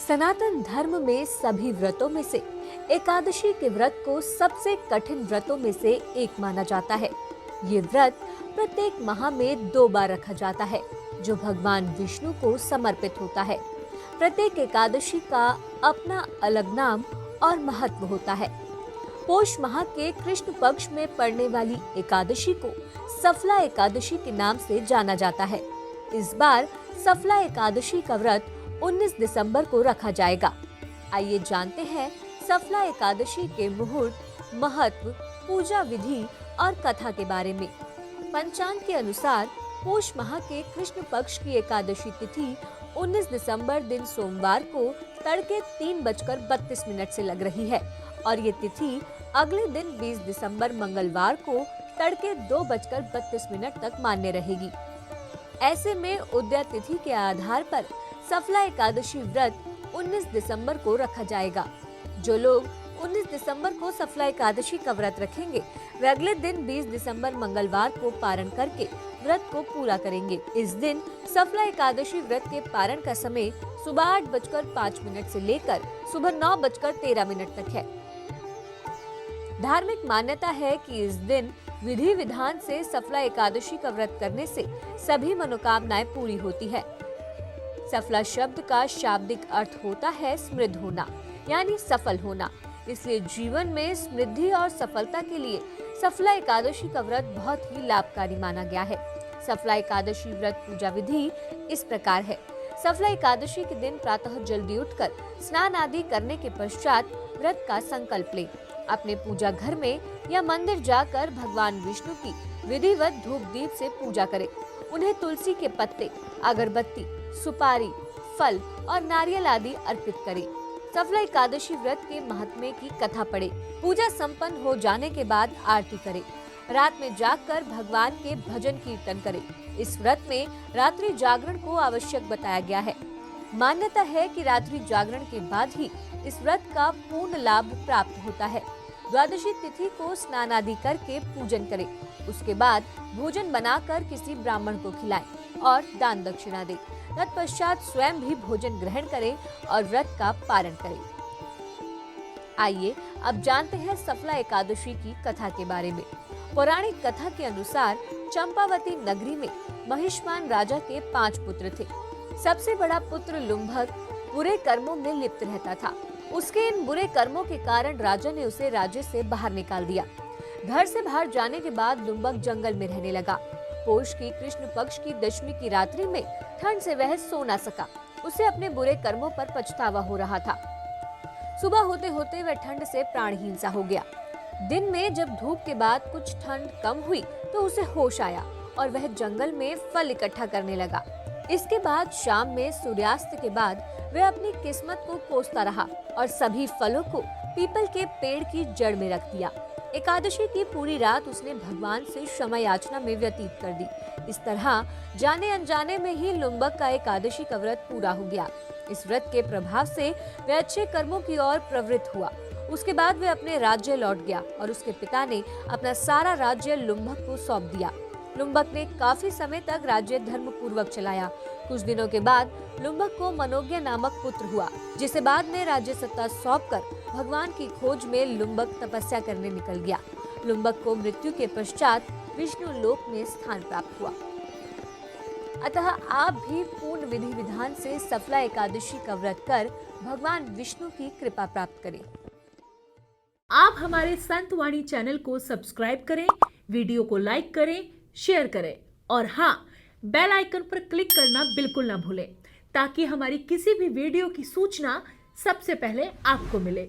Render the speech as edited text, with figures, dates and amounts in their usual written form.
सनातन धर्म में सभी व्रतों में से एकादशी के व्रत को सबसे कठिन व्रतों में से एक माना जाता है। ये व्रत प्रत्येक माह में 2 बार रखा जाता है, जो भगवान विष्णु को समर्पित होता है। प्रत्येक एकादशी का अपना अलग नाम और महत्व होता है। पोष माह के कृष्ण पक्ष में पड़ने वाली एकादशी को सफला एकादशी के नाम से जाना जाता है। इस बार सफला एकादशी का व्रत 19 दिसंबर को रखा जाएगा। आइए जानते हैं सफला एकादशी के मुहूर्त, महत्व, पूजा विधि और कथा के बारे में। पंचांग के अनुसार पोष माह के कृष्ण पक्ष की एकादशी तिथि 19 दिसंबर दिन सोमवार को तड़के 3:32 से लग रही है और ये तिथि अगले दिन 20 दिसंबर मंगलवार को तड़के 2:32 तक मान्य रहेगी। ऐसे में उदय तिथि के आधार पर सफला एकादशी व्रत 19 दिसंबर को रखा जाएगा। जो लोग 19 दिसंबर को सफला एकादशी का व्रत रखेंगे, वे अगले दिन 20 दिसंबर मंगलवार को पारण करके व्रत को पूरा करेंगे। इस दिन सफला एकादशी व्रत के पारण का समय सुबह 8:05 से लेकर सुबह 9:13 तक है। धार्मिक मान्यता है कि इस दिन विधि विधान से सफला एकादशी का व्रत करने से सभी मनोकामनाएं पूरी होती है। सफला शब्द का शाब्दिक अर्थ होता है समृद्ध होना, यानी सफल होना। इसलिए जीवन में समृद्धि और सफलता के लिए सफला एकादशी का व्रत बहुत ही लाभकारी माना गया है। सफला एकादशी व्रत पूजा विधि इस प्रकार है। सफला एकादशी के दिन प्रातः जल्दी उठकर स्नान आदि करने के पश्चात व्रत का संकल्प लें। अपने पूजा घर में या मंदिर जाकर भगवान विष्णु की विधिवत धूप दीप से पूजा करें। उन्हें तुलसी के पत्ते, अगरबत्ती, सुपारी, फल और नारियल आदि अर्पित करें। सफला एकादशी व्रत के महात्म्य की कथा पढ़े। पूजा संपन्न हो जाने के बाद आरती करें। रात में जागकर भगवान के भजन कीर्तन करें। इस व्रत में रात्रि जागरण को आवश्यक बताया गया है। मान्यता है कि रात्रि जागरण के बाद ही इस व्रत का पूर्ण लाभ प्राप्त होता है। द्वादशी तिथि को स्नान आदि करके पूजन करें। उसके बाद भोजन बनाकर किसी ब्राह्मण को खिलाएं और दान दक्षिणा दें। तत्पश्चात स्वयं भी भोजन ग्रहण करें और व्रत का पारण करें। आइए अब जानते हैं सफला एकादशी की कथा के बारे में। पौराणिक कथा के अनुसार चंपावती नगरी में महिष्मान राजा के 5 पुत्र थे। सबसे बड़ा पुत्र लुम्भक बुरे कर्मों में लिप्त रहता था। उसके इन बुरे कर्मों के कारण राजा ने उसे राज्य से बाहर निकाल दिया। घर से बाहर जाने के बाद लुम्भक जंगल में रहने लगा। पोष की कृष्ण पक्ष की दशमी की रात्रि में ठंड से वह सो ना सका। उसे अपने बुरे कर्मों पर पछतावा हो रहा था। सुबह होते होते वह ठंड से प्राणहीन सा हो गया। दिन में जब धूप के बाद कुछ ठंड कम हुई तो उसे होश आया और वह जंगल में फल इकट्ठा करने लगा। इसके बाद शाम में सूर्यास्त के बाद वह अपनी किस्मत को कोसता रहा और सभी फलों को पीपल के पेड़ की जड़ में रख दिया। एकादशी की पूरी रात उसने भगवान से क्षमा याचना में व्यतीत कर दी। इस तरह जाने अनजाने में ही लुम्भक का एकादशी का व्रत पूरा हो गया। इस व्रत के प्रभाव से वह अच्छे कर्मों की ओर प्रवृत्त हुआ। उसके बाद वह अपने राज्य लौट गया और उसके पिता ने अपना सारा राज्य लुम्भक को सौंप दिया। लुम्भक ने काफी समय तक राज्य धर्म पूर्वक चलाया। कुछ दिनों के बाद लुम्भक को मनोज्ञ नामक पुत्र हुआ, जिसे बाद में राज्य सत्ता सौंपकर भगवान की खोज में लुम्भक तपस्या करने निकल गया। लुम्भक को मृत्यु के पश्चात विष्णु लोक में स्थान प्राप्त हुआ। अतः आप भी पूर्ण विधि विधान से सफला एकादशी का व्रत कर भगवान विष्णु की कृपा प्राप्त करें। आप हमारे संत वाणी चैनल को सब्सक्राइब करें, वीडियो को लाइक करें, शेयर करें और हाँ, बेल आइकन पर क्लिक करना बिल्कुल ना भूलें, ताकि हमारी किसी भी वीडियो की सूचना सबसे पहले आपको मिले।